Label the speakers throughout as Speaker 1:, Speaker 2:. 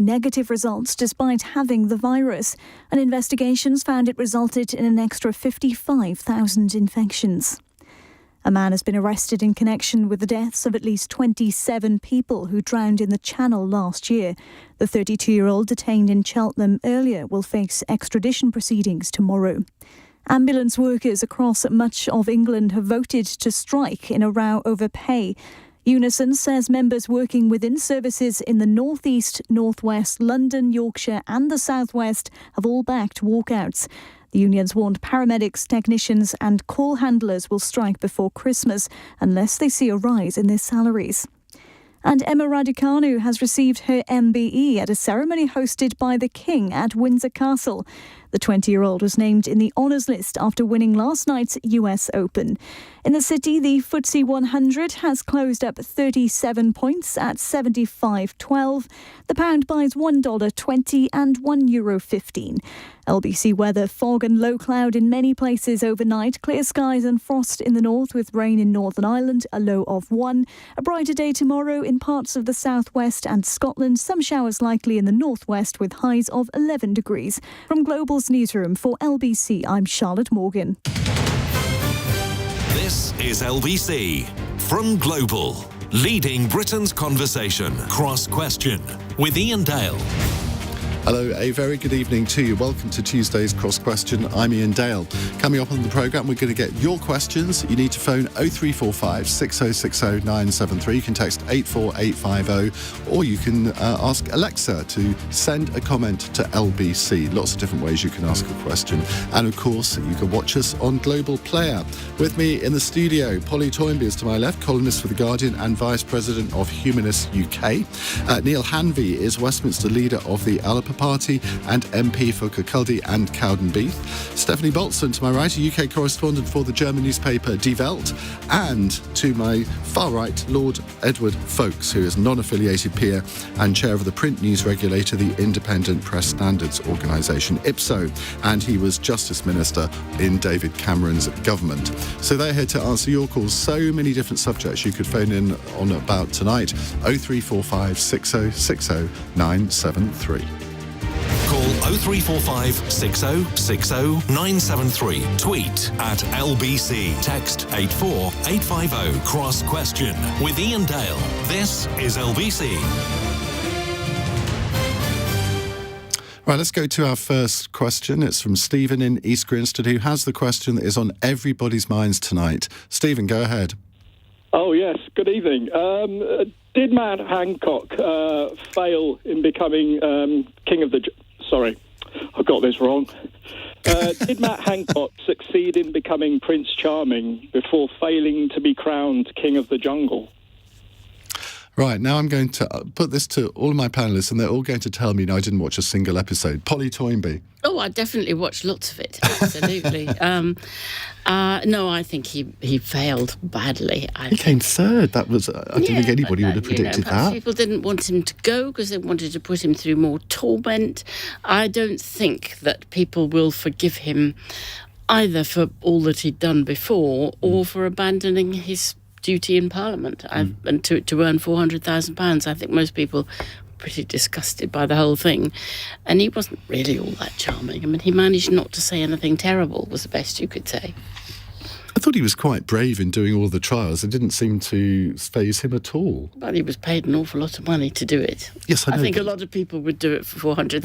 Speaker 1: negative results despite having the virus, and investigations found it resulted in an extra 55,000 infections. A man has been arrested in connection with the deaths of at least 27 people who drowned in the Channel last year. The 32-year-old detained in Cheltenham earlier will face extradition proceedings tomorrow. Ambulance workers across much of England have voted to strike in a row over pay. Unison says members working within services in the North East, North West, London, Yorkshire and the South West have all backed walkouts. The unions warned paramedics, technicians and call handlers will strike before Christmas unless they see a rise in their salaries. And Emma Raducanu has received her MBE at a ceremony hosted by the King at Windsor Castle. The 20-year-old was named in the honours list after winning last night's US Open. In the city, the FTSE 100 has closed up 37 points at 75.12. The pound buys $1.20 and €1.15. LBC weather: fog and low cloud in many places overnight. Clear skies and frost in the north with rain in Northern Ireland, a low of 1. A brighter day tomorrow in parts of the southwest and Scotland. Some showers likely in the northwest with highs of 11 degrees. From Global's newsroom for LBC, I'm Charlotte Morgan.
Speaker 2: This is LBC from Global, leading Britain's conversation. Cross Question with Iain Dale.
Speaker 3: Hello, a very good evening to you. Welcome to Tuesday's Cross Question. I'm Iain Dale. Coming up on the programme, we're going to get your questions. You need to phone 0345 6060 973. You can text 84850, or you can ask Alexa to send a comment to LBC. Lots of different ways you can ask a question. And of course, you can watch us on Global Player. With me in the studio, Polly Toynbee is to my left, columnist for The Guardian and Vice President of Humanists UK. Neale Hanvey is Westminster leader of the Alba Party and MP for Kirkcaldy and Cowdenbeath. Stefanie Bolzen to my right, a UK correspondent for the German newspaper Die Welt, and to my far right, Lord Edward Folkes, who is non-affiliated peer and chair of the print news regulator, the Independent Press Standards Organisation, IPSO, and he was Justice Minister in David Cameron's government. So they're here to answer your calls. So many different subjects you could phone in on about tonight. 0345 6060 973.
Speaker 2: Call 0345 6060 973. Tweet at LBC. Text 84850. Cross Question with Iain Dale. This is LBC.
Speaker 3: Right, let's go to our first question. It's from Stephen in East Grinstead, who has the question that is on everybody's minds tonight. Stephen, go ahead.
Speaker 4: Oh, yes. Good evening. Did Matt Hancock fail in becoming King of the... Sorry, I got this wrong. Did Matt Hancock succeed in becoming Prince Charming before failing to be crowned King of the Jungle?
Speaker 3: Right, now I'm going to put this to all of my panellists, and they're all going to tell me, no, I didn't watch a single episode. Polly Toynbee.
Speaker 5: Oh, I definitely watched lots of it, absolutely. No, I think he failed badly.
Speaker 3: He came third. That was, I don't think anybody would have predicted that.
Speaker 5: People didn't want him to go because they wanted to put him through more torment. I don't think that people will forgive him either for all that he'd done before or for abandoning his duty in Parliament and to earn £400,000. I think most people pretty disgusted by the whole thing, and he wasn't really all that charming. I mean, he managed not to say anything terrible, was the best you could say.
Speaker 3: I thought he was quite brave in doing all the trials. It didn't seem to faze him at all.
Speaker 5: But he was paid an awful lot of money to do it.
Speaker 3: Yes, I know.
Speaker 5: I think a lot of people would do it for £400,000.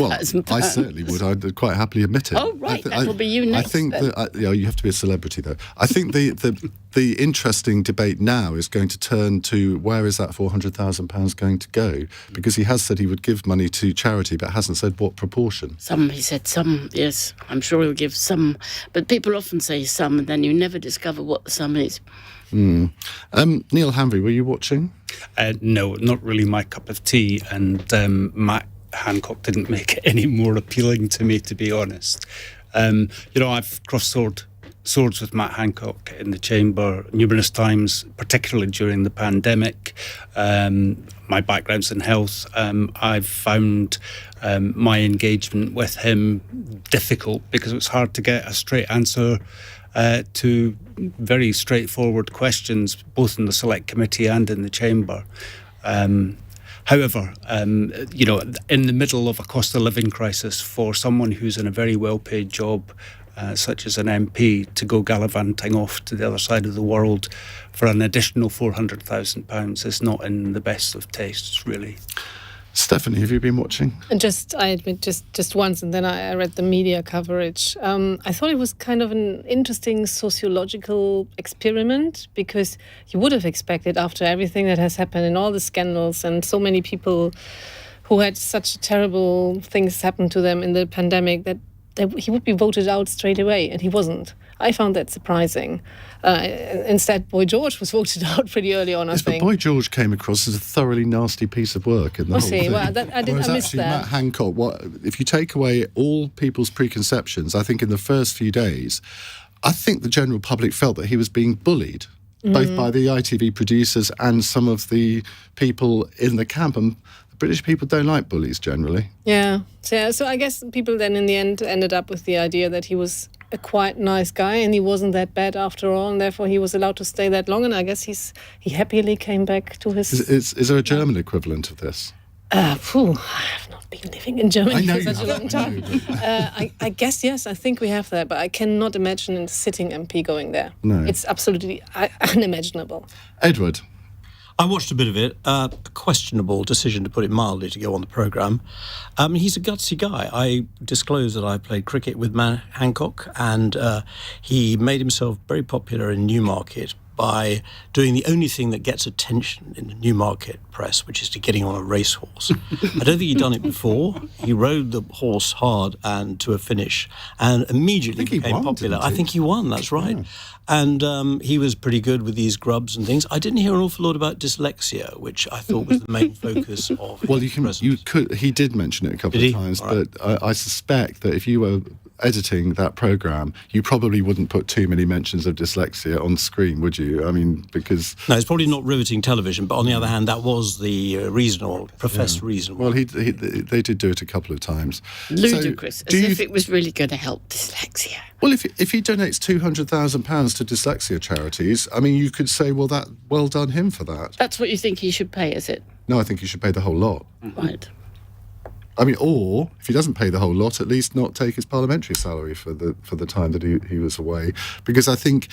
Speaker 3: Well, I certainly would. I'd quite happily admit it.
Speaker 5: Oh, right, that'll be you next.
Speaker 3: I think that you have to be a celebrity, though. I think the interesting debate now is going to turn to where is that £400,000 going to go? Because he has said he would give money to charity, but hasn't said what proportion.
Speaker 5: He said some, yes. I'm sure he'll give some. But people often say some, and then you never discover what the sum is.
Speaker 3: Neale Hanvey, were you watching?
Speaker 6: No, not really my cup of tea. And Matt Hancock didn't make it any more appealing to me, to be honest. I've crossed swords with Matt Hancock in the chamber numerous times, particularly during the pandemic. My background's in health. I've found my engagement with him difficult because it's hard to get a straight answer to very straightforward questions, both in the Select Committee and in the chamber. However, in the middle of a cost of living crisis, for someone who's in a very well-paid job, such as an MP, to go gallivanting off to the other side of the world for an additional £400,000 is not in the best of tastes, really.
Speaker 3: Stefanie, have you been watching?
Speaker 7: I admit, just once, and then I read the media coverage. I thought it was kind of an interesting sociological experiment, because you would have expected, after everything that has happened and all the scandals and so many people who had such terrible things happen to them in the pandemic, that he would be voted out straight away, and he wasn't. I found that surprising. Instead, Boy George was voted out pretty early on, I think.
Speaker 3: But Boy George came across as a thoroughly nasty piece of work in the whole thing.
Speaker 7: Well, I missed that.
Speaker 3: Matt Hancock, if you take away all people's preconceptions, I think in the first few days, I think the general public felt that he was being bullied, both by the ITV producers and some of the people in the camp. And British people don't like bullies generally.
Speaker 7: Yeah. So I guess people then in the end ended up with the idea that he was a quite nice guy and he wasn't that bad after all, and therefore he was allowed to stay that long. And I guess he happily came back to his...
Speaker 3: Is there a German equivalent of this?
Speaker 7: I have not been living in Germany for such a long time. I guess, yes, I think we have that, but I cannot imagine a sitting MP going there.
Speaker 3: No.
Speaker 7: It's absolutely unimaginable.
Speaker 3: Edward?
Speaker 8: I watched a bit of it. A questionable decision, to put it mildly, to go on the programme. He's a gutsy guy. I disclosed that I played cricket with Matt Hancock, and he made himself very popular in Newmarket by doing the only thing that gets attention in the Newmarket press, which is to getting on a racehorse. I don't think he'd done it before. He rode the horse hard and to a finish, and immediately became popular. I think he won, that's right. Yeah. And he was pretty good with these grubs and things. I didn't hear an awful lot about dyslexia, which I thought was the main focus of his presence.
Speaker 3: He did mention it a couple of times,
Speaker 8: right.
Speaker 3: But I suspect that if you were editing that programme, you probably wouldn't put too many mentions of dyslexia on screen, would you? I mean, because...
Speaker 8: No, it's probably not riveting television, but on the other hand, that was the reason, or professed reason.
Speaker 3: Well, they did do it a couple of times.
Speaker 5: Ludicrous, as if it was really going to help dyslexia.
Speaker 3: Well, if he donates £200,000 to dyslexia charities, I mean, you could say, well done him for that.
Speaker 5: That's what you think he should pay, is it?
Speaker 3: No, I think he should pay the whole lot.
Speaker 5: Right.
Speaker 3: I mean, or if he doesn't pay the whole lot, at least not take his parliamentary salary for the time that he was away. Because I think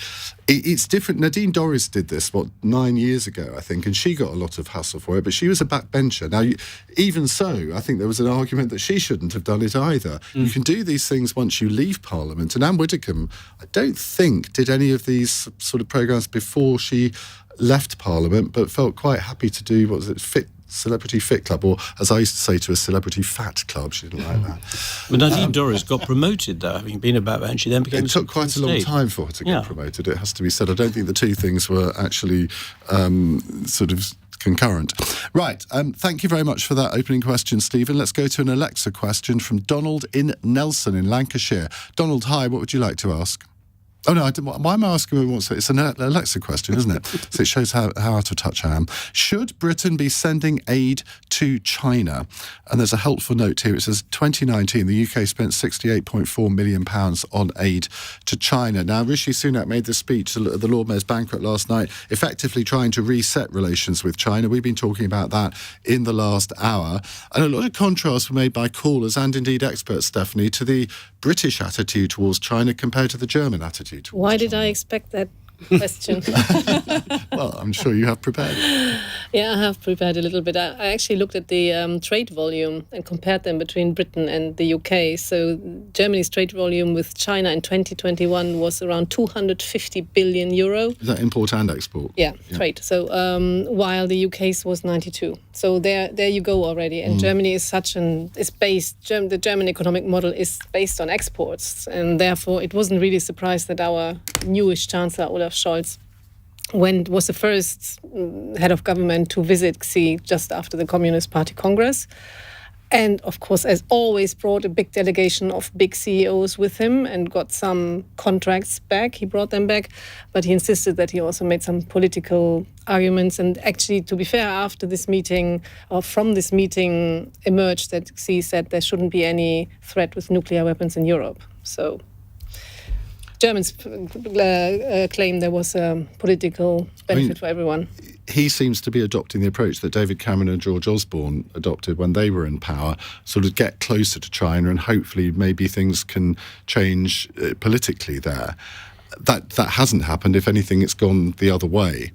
Speaker 3: it's different. Nadine Dorries did this, 9 years ago, I think, and she got a lot of hassle for it, but she was a backbencher. Now, even so, I think there was an argument that she shouldn't have done it either. You can do these things once you leave Parliament, and Anne Widdecombe, I don't think, did any of these sort of programmes before she left Parliament, but felt quite happy to do, Celebrity Fit Club, or as I used to say to a Celebrity Fat Club. She didn't like that.
Speaker 8: But Nadine Dorries got promoted, though, having been about, and she then became...
Speaker 3: It took quite a long time for her to get promoted, it has to be said. I don't think the two things were actually sort of concurrent. Right, thank you very much for that opening question, Stephen. Let's go to an Alexa question from Donald in Nelson in Lancashire. Donald, hi, what would you like to ask? Oh, no, why am I asking what's it? It's an Alexa question, isn't it? So it shows how out of touch I am. Should Britain be sending aid to China? And there's a helpful note here. It says, 2019, the UK spent £68.4 million on aid to China. Now, Rishi Sunak made this speech at the Lord Mayor's banquet last night, effectively trying to reset relations with China. We've been talking about that in the last hour. And a lot of contrasts were made by callers and indeed experts, Stefanie, to the British attitude towards China compared to the German attitude.
Speaker 7: Why did I expect that question?
Speaker 3: Well, I'm sure you have prepared.
Speaker 7: Yeah, I have prepared a little bit. I actually looked at the trade volume and compared them between Britain and the UK. So Germany's trade volume with China in 2021 was around €250 billion. Is
Speaker 3: that import and export?
Speaker 7: Yeah, trade. So while the UK's was 92. So there you go already. And Germany is the German economic model is based on exports. And therefore it wasn't really surprised that our newish Chancellor, Olaf Scholz, was the first head of government to visit Xi just after the Communist Party Congress. And, of course, as always, brought a big delegation of big CEOs with him and got some contracts back. He brought them back, but he insisted that he also made some political arguments. And actually, to be fair, after this meeting, or from this meeting, emerged that Xi said there shouldn't be any threat with nuclear weapons in Europe. So Germans claim there was a political benefit for everyone.
Speaker 3: he seems to be adopting the approach that David Cameron and George Osborne adopted when they were in power, sort of get closer to China and hopefully maybe things can change politically there. That hasn't happened. If anything, it's gone the other way.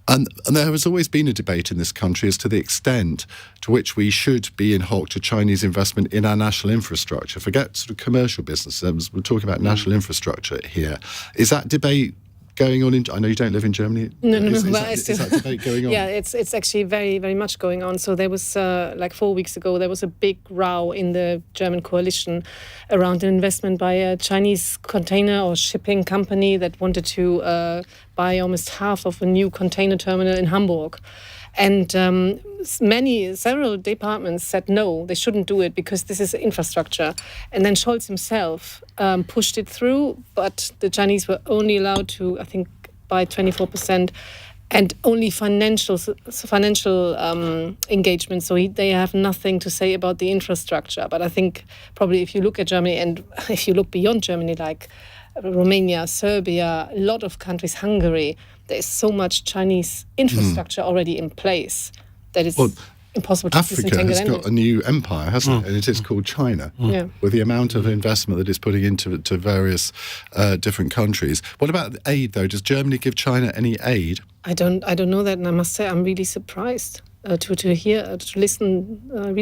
Speaker 3: And there has always been a debate in this country as to the extent to which we should be in hock to Chinese investment in our national infrastructure. Forget sort of commercial business. We're talking about national infrastructure here. Is that debate going on? I know you don't live in Germany.
Speaker 7: No.
Speaker 3: Is that debate going on?
Speaker 7: Yeah, it's actually very, very much going on. So there was, 4 weeks ago, there was a big row in the German coalition around an investment by a Chinese container or shipping company that wanted to buy almost half of a new container terminal in Hamburg. And several departments said no, they shouldn't do it because this is infrastructure. And then Scholz himself pushed it through, but the Chinese were only allowed to, I think, buy 24%, and only financial engagement. So they have nothing to say about the infrastructure. But I think probably if you look at Germany and if you look beyond Germany, like Romania, Serbia, a lot of countries, Hungary, there's so much Chinese infrastructure already in place that it's impossible to
Speaker 3: Africa has got a new empire, hasn't it? And it is called China, with the amount of investment that it's putting into to various different countries. What about aid, though? Does Germany give China any aid?
Speaker 7: I don't know that, and I must say I'm really surprised to read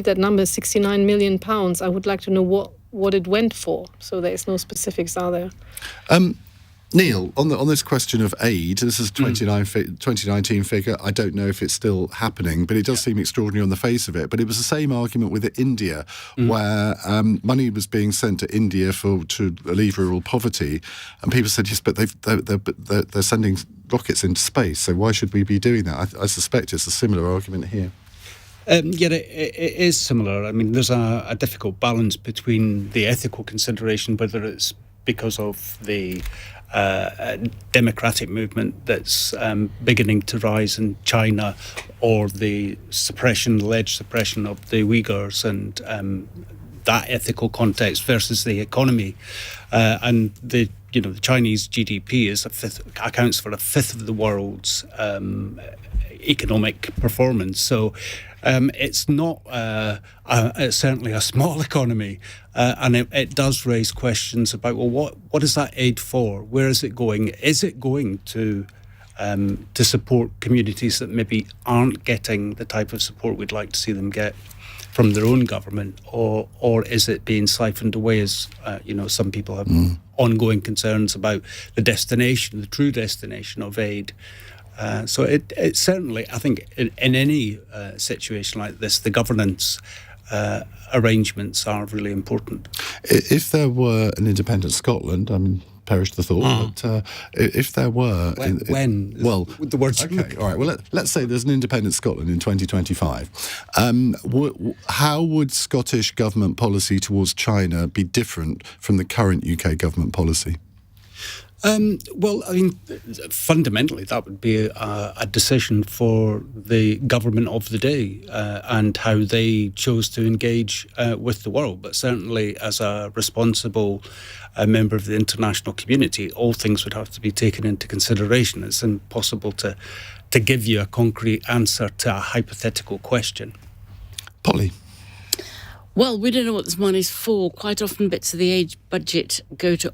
Speaker 7: that number, £69 million. I would like to know what it went for. So there is no specifics, are there?
Speaker 3: Neale, on this question of aid, this is 2019 figure. I don't know if it's still happening, but it does seem extraordinary on the face of it. But it was the same argument with India, where money was being sent to India to relieve rural poverty, and people said, yes, but they're sending rockets into space, so why should we be doing that? I suspect it's a similar argument here.
Speaker 6: Yeah, it is similar. I mean, there's a difficult balance between the ethical consideration, whether it's because of the democratic movement that's beginning to rise in China, or the alleged suppression of the Uyghurs, and that ethical context versus the economy, and the Chinese GDP accounts for a fifth of the world's economic performance. So it's not it's certainly a small economy, and it does raise questions about, well, what is that aid for? Where is it going? Is it going to support communities that maybe aren't getting the type of support we'd like to see them get from their own government, or is it being siphoned away, as some people have ongoing concerns about the true destination of aid. So it certainly, I think, in any situation like this, the governance arrangements are really important.
Speaker 3: If there were an independent Scotland, I mean, perish the thought, but if there were...
Speaker 6: with the words...
Speaker 3: Okay, all right, well, let's say there's an independent Scotland in 2025. How would Scottish government policy towards China be different from the current UK government policy?
Speaker 6: Well, I mean, fundamentally, that would be a decision for the government of the day and how they chose to engage with the world. But certainly, as a responsible member of the international community, all things would have to be taken into consideration. It's impossible to give you a concrete answer to a hypothetical question.
Speaker 3: Polly?
Speaker 5: Well, we don't know what this money's for. Quite often bits of the aid budget go to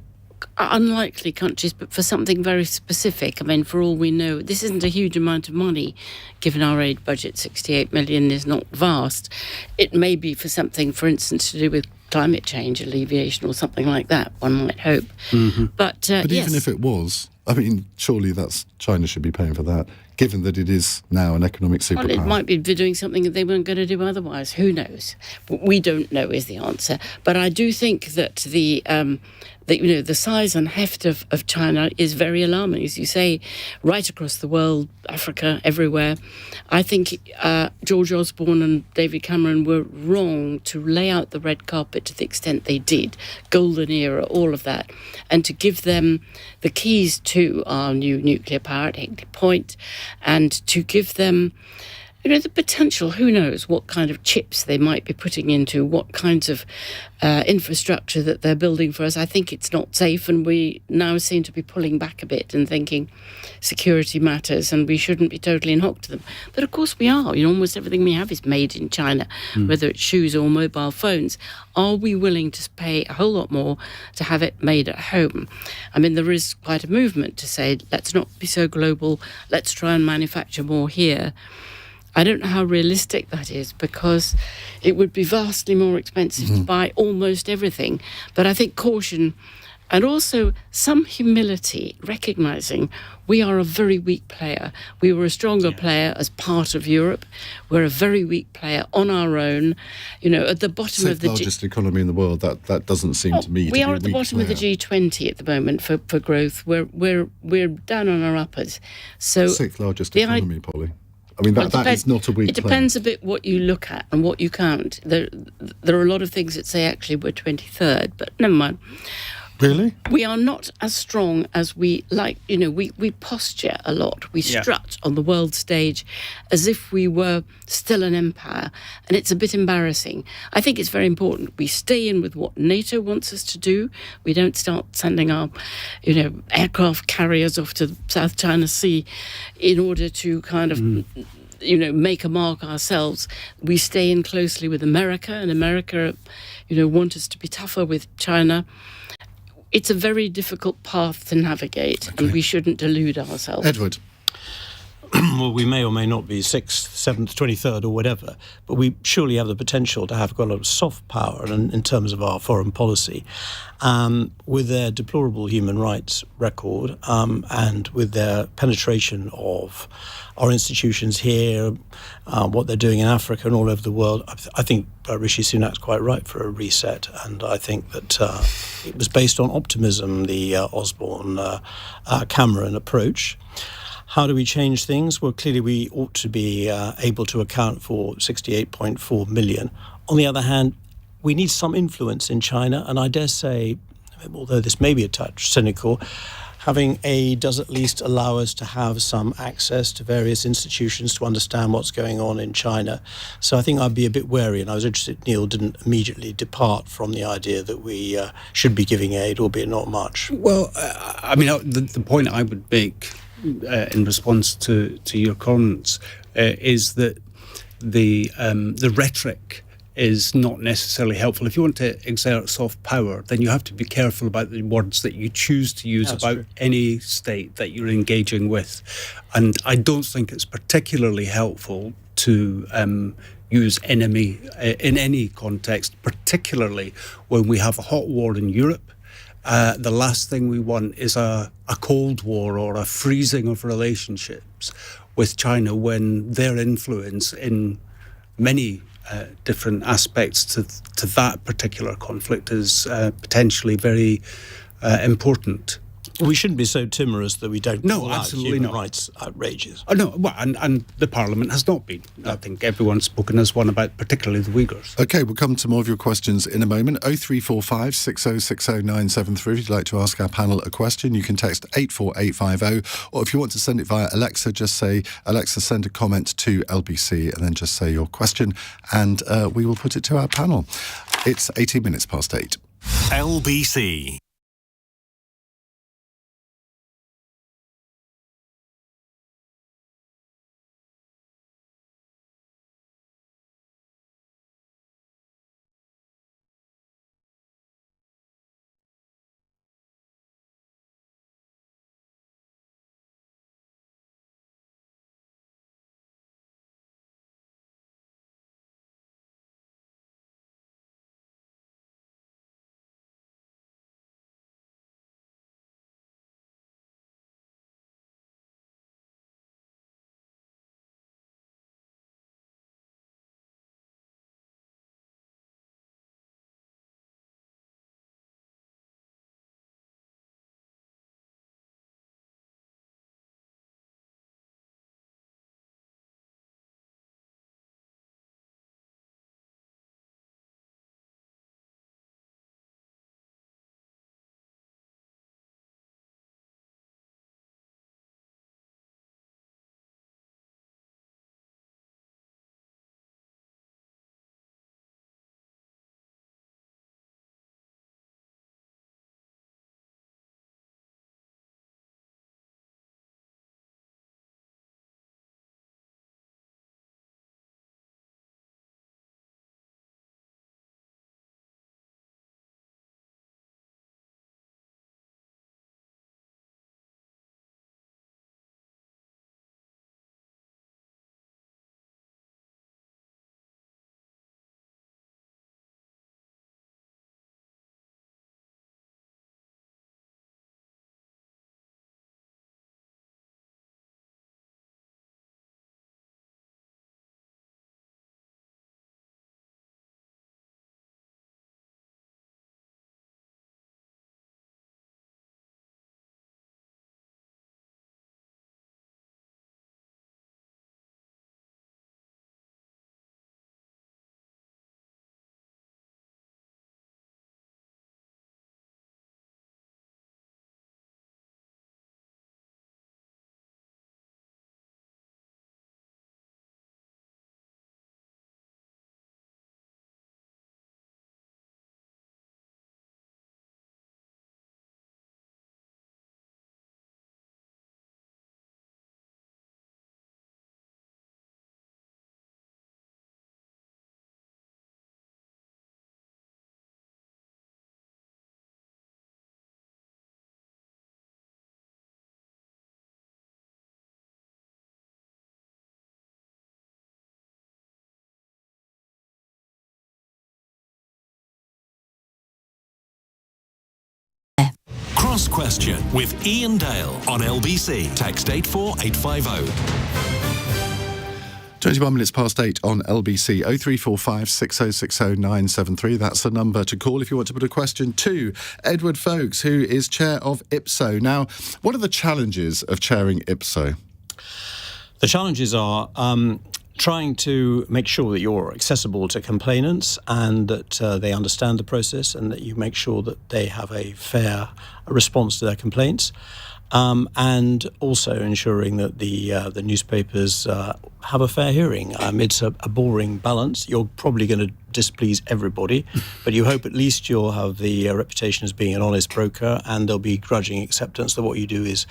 Speaker 5: unlikely countries, but for something very specific. I mean, for all we know, this isn't a huge amount of money, given our aid budget. 68 million is not vast. It may be for something, for instance, to do with climate change alleviation or something like that, one might hope.
Speaker 3: Mm-hmm.
Speaker 5: But
Speaker 3: even if it was, I mean, surely China should be paying for that, given that it is now an economic superpower.
Speaker 5: Well, it might be doing something that they weren't going to do otherwise. Who knows? We don't know is the answer. But I do think that the size and heft of China is very alarming, as you say, right across the world, Africa, everywhere. I think George Osborne and David Cameron were wrong to lay out the red carpet to the extent they did, golden era, all of that, and to give them the keys to our new nuclear power at Hinkley Point, and to give them the potential, who knows what kind of chips they might be putting into, what kinds of infrastructure that they're building for us. I think it's not safe, and we now seem to be pulling back a bit and thinking security matters and we shouldn't be totally in hock to them. But of course we are. Almost everything we have is made in China, whether it's shoes or mobile phones. Are we willing to pay a whole lot more to have it made at home? I mean, there is quite a movement to say, let's not be so global, let's try and manufacture more here. I don't know how realistic that is, because it would be vastly more expensive to buy almost everything. But I think caution and also some humility, recognising we are a very weak player. We were a stronger player as part of Europe. We're a very weak player on our own. At the bottom of the
Speaker 3: largest economy in the world. That doesn't seem to me.
Speaker 5: We are at the bottom of the G20 at the moment for growth. We're down on our uppers. So
Speaker 3: sixth largest economy, Polly. I mean, that is not a weak
Speaker 5: It depends a bit what you look at and what you count. There are a lot of things that say actually we're 23rd, but never mind.
Speaker 3: Really?
Speaker 5: We are not as strong as we like. We posture a lot. We strut on the world stage as if we were still an empire, and it's a bit embarrassing. I think it's very important we stay in with what NATO wants us to do. We don't start sending our, aircraft carriers off to the South China Sea in order to kind of make a mark ourselves. We stay in closely with America, and America, want us to be tougher with China. It's a very difficult path to navigate, and we shouldn't delude ourselves.
Speaker 3: Edward.
Speaker 8: Well, we may or may not be 6th, 7th, 23rd or whatever, but we surely have the potential to have quite a lot of soft power in terms of our foreign policy. With their deplorable human rights record and with their penetration of our institutions here, what they're doing in Africa and all over the world, I think Rishi Sunak's quite right for a reset, and I think that it was based on optimism, the Osborne-Cameron approach. How do we change things? Well, clearly we ought to be able to account for 68.4 million. On the other hand, we need some influence in China, and I dare say, although this may be a touch cynical, having aid does at least allow us to have some access to various institutions to understand what's going on in China. So I think I'd be a bit wary, and I was interested Neale didn't immediately depart from the idea that we should be giving aid, albeit not much.
Speaker 6: Well, the point I would make in response to your comments is that the rhetoric is not necessarily helpful. If you want to exert soft power, then you have to be careful about the words that you choose to use about any state that you're engaging with. And I don't think it's particularly helpful to use enemy in any context, particularly when we have a hot war in Europe. The last thing we want is a Cold War or a freezing of relationships with China when their influence in many different aspects to that particular conflict is potentially very important.
Speaker 8: We shouldn't be so timorous that we don't call out
Speaker 6: absolutely
Speaker 8: human
Speaker 6: not.
Speaker 8: rights outrages.
Speaker 6: Oh, no, well, and the Parliament has not been. I think everyone's spoken as one about particularly the Uyghurs.
Speaker 3: OK, we'll come to more of your questions in a moment. 0345 6060 973. If you'd like to ask our panel a question, you can text 84850, or if you want to send it via Alexa, just say, Alexa, send a comment to LBC, and then just say your question, and we will put it to our panel. It's 18 minutes past 8.
Speaker 2: LBC. Cross Question with Iain Dale on LBC. Text 84850.
Speaker 3: 21 minutes past 8 on LBC. 0345 6060 973. That's the number to call if you want to put a question to Edward Folkes, who is chair of IPSO. Now, what are the challenges of chairing IPSO?
Speaker 8: The challenges are trying to make sure that you're accessible to complainants and that they understand the process and that you make sure that they have a fair response to their complaints. And also ensuring that the newspapers have a fair hearing. It's a boring balance. You're probably going to displease everybody, but you hope at least you'll have the reputation as being an honest broker, and there'll be grudging acceptance that what you do is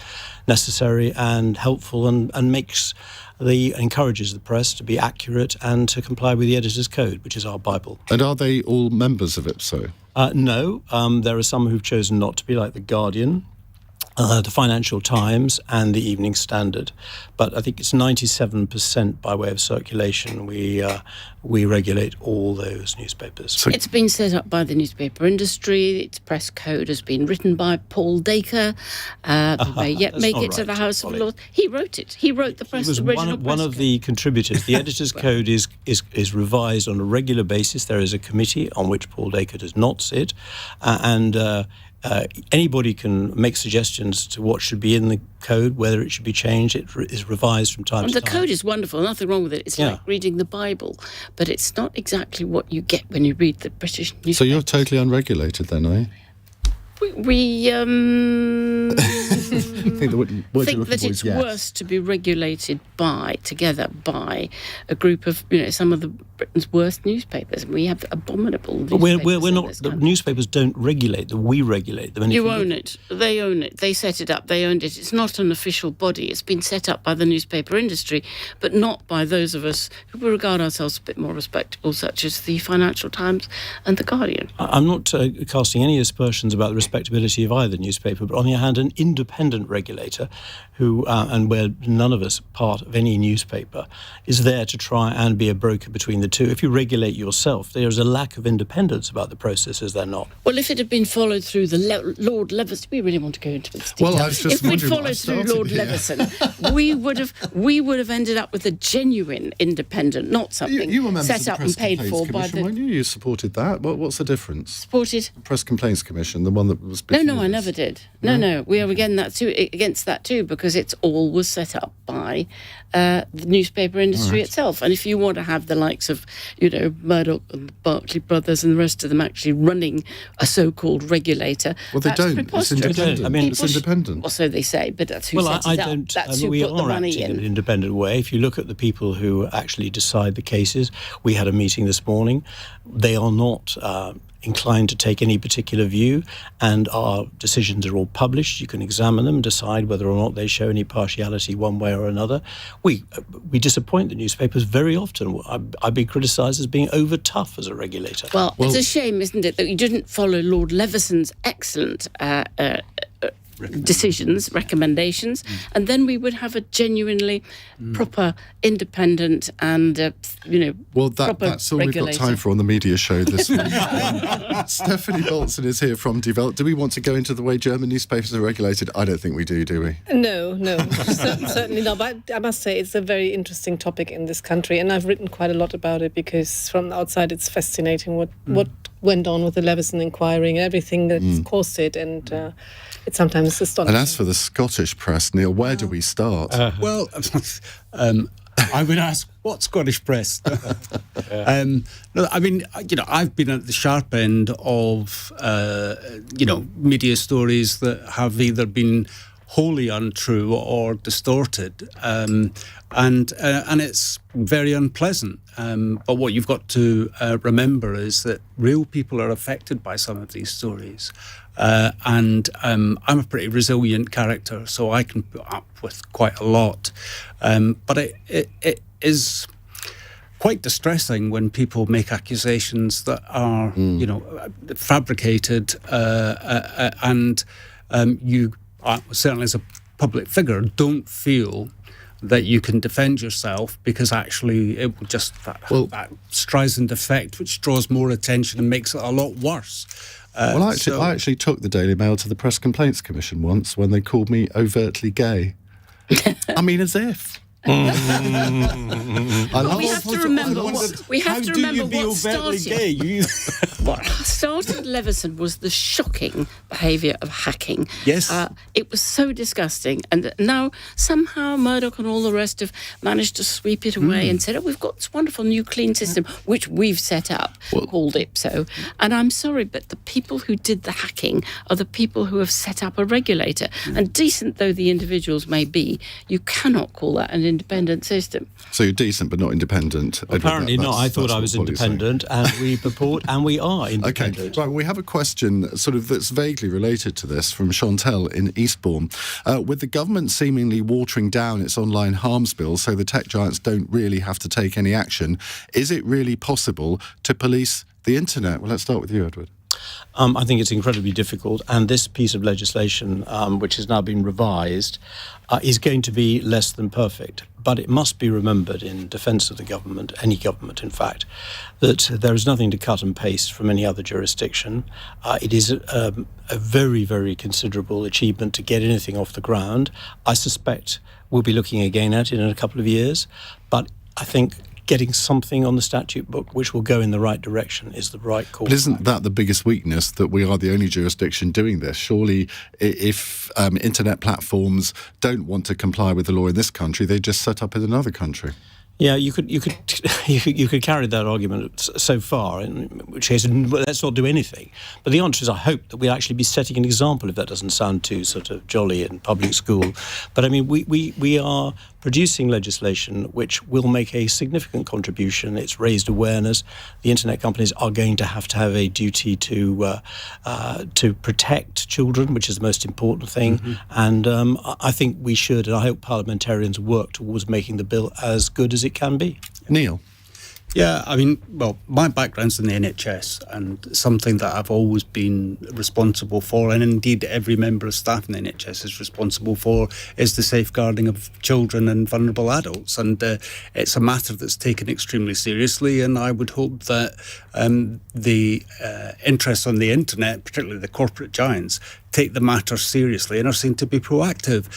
Speaker 8: necessary and helpful and encourages the press to be accurate and to comply with the editor's code, which is our Bible.
Speaker 3: And are they all members of IPSO?
Speaker 8: No. There are some who've chosen not to be, like The Guardian, the Financial Times and the Evening Standard, but I think it's 97% by way of circulation. We regulate all those newspapers.
Speaker 5: So it's been set up by the newspaper industry. Its press code has been written by Paul Dacre. May yet make it to the House of Lords. He wrote it. He wrote the press.
Speaker 8: He was one of the contributors. The editor's code is revised on a regular basis. There is a committee on which Paul Dacre does not sit, anybody can make suggestions to what should be in the code, whether it should be changed. It is revised from time to time.
Speaker 5: The code is wonderful, nothing wrong with it. It's like reading the Bible, but it's not exactly what you get when you read the British newspaper.
Speaker 3: So you're totally unregulated then, are you?
Speaker 5: We
Speaker 3: think
Speaker 5: that it's worse to be regulated together by a group of, some of Britain's worst newspapers. We have abominable newspapers.
Speaker 8: But we're not. The newspapers don't regulate them. We regulate them. And
Speaker 5: you own it. They own it. They set it up. They owned it. It's not an official body. It's been set up by the newspaper industry, but not by those of us who regard ourselves a bit more respectable, such as the Financial Times and the Guardian.
Speaker 8: I'm not casting any aspersions about the respectability of either newspaper, but on the other hand, an independent regulator who, and where none of us are part of any newspaper, is there to try and be a broker between the two. If you regulate yourself, there is a lack of independence about the process, is there not?
Speaker 5: Well, if it had been followed through the Lord Leveson, we really want to go into this detail.
Speaker 3: Well, I was just
Speaker 5: if we'd followed through Lord Leveson, we would have ended up with a genuine independent, not something set up and paid for by the.
Speaker 3: Weren't you? You supported that. What's the difference?
Speaker 5: Supported
Speaker 3: Press Complaints Commission, the one that was.
Speaker 5: No, I never did. No, we are against that too, because it's all was set up by the newspaper industry itself. And if you want to have the likes of, Murdoch and the Barclay brothers and the rest of them actually running a so-called regulator,
Speaker 3: well, they don't. It's independent.
Speaker 8: I mean,
Speaker 3: it's independent.
Speaker 5: Well, so they say, but that's who sets
Speaker 8: I
Speaker 5: it up.
Speaker 8: don't.
Speaker 5: That's who
Speaker 8: we
Speaker 5: put the
Speaker 8: are
Speaker 5: money
Speaker 8: acting in
Speaker 5: in.
Speaker 8: an independent way. If you look at the people who actually decide the cases, we had a meeting this morning. They are not inclined to take any particular view, and our decisions are all published. You can examine them and decide whether or not they show any partiality one way or another. We disappoint the newspapers very often. I've been criticised as being over tough as a regulator.
Speaker 5: Well, it's a shame, isn't it, that you didn't follow Lord Leveson's excellent recommendations, and then we would have a genuinely proper, independent and,
Speaker 3: well,
Speaker 5: proper
Speaker 3: that's all regulator. We've got time for on the media show this week. Stefanie Bolzen is here from Welt. Do we want to go into the way German newspapers are regulated? I don't think we do we?
Speaker 7: No, certainly not. But I must say it's a very interesting topic in this country, and I've written quite a lot about it because from the outside it's fascinating what went on with the Leveson inquiry and everything that's caused it, and it's sometimes astonishing.
Speaker 3: And as for the Scottish press, Neale, where do we start?
Speaker 6: Well, I would ask, what Scottish press? No, I mean, I've been at the sharp end of, media stories that have either been wholly untrue or distorted, and it's very unpleasant. But what you've got to remember is that real people are affected by some of these stories. And I'm a pretty resilient character, so I can put up with quite a lot. But it is quite distressing when people make accusations that are, fabricated, and you, certainly as a public figure, don't feel that you can defend yourself because actually it will just that Streisand effect, which draws more attention and makes it a lot worse.
Speaker 3: Well, I actually took the Daily Mail to the Press Complaints Commission once when they called me overtly gay. I mean, as if.
Speaker 5: We have to remember what started Leveson was the shocking behaviour of hacking.
Speaker 6: Yes.
Speaker 5: It was so disgusting, and now somehow Murdoch and all the rest have managed to sweep it away and said, we've got this wonderful new clean system, which we've set up, called IPSO. And I'm sorry, but the people who did the hacking are the people who have set up a regulator. And decent though the individuals may be, you cannot call that an independent system.
Speaker 3: So you're decent but not independent?
Speaker 8: Apparently not. I thought I was independent, and we purport, and we are independent.
Speaker 3: Okay, right, we have a question sort of that's vaguely related to this from Chantel in Eastbourne. With the government seemingly watering down its online harms bill so the tech giants don't really have to take any action, is it really possible to police the internet? Well, let's start with you, Edward.
Speaker 8: I think it's incredibly difficult, and this piece of legislation, which has now been revised, is going to be less than perfect. But it must be remembered, in defence of the government, any government in fact, that there is nothing to cut and paste from any other jurisdiction. It is a very, very considerable achievement to get anything off the ground. I suspect we'll be looking again at it in a couple of years, but I think getting something on the statute book which will go in the right direction is the right call.
Speaker 3: But isn't that the biggest weakness, that we are the only jurisdiction doing this? Surely if internet platforms don't want to comply with the law in this country, they just set up in another country.
Speaker 8: Yeah, you could carry that argument so far, in which case, let's not do anything. But the answer is, I hope that we'll actually be setting an example, if that doesn't sound too sort of jolly in public school. But I mean, we are producing legislation which will make a significant contribution. It's raised awareness. The internet companies are going to have a duty to protect children, which is the most important thing. Mm-hmm. And I think we should, and I hope parliamentarians work towards making the bill as good as it can be.
Speaker 3: Neale?
Speaker 6: Yeah, I mean, well, my background's in the NHS, and something that I've always been responsible for, and indeed every member of staff in the NHS is responsible for, is the safeguarding of children and vulnerable adults. And it's a matter that's taken extremely seriously, and I would hope that the interests on the internet, particularly the corporate giants, take the matter seriously and are seen to be proactive.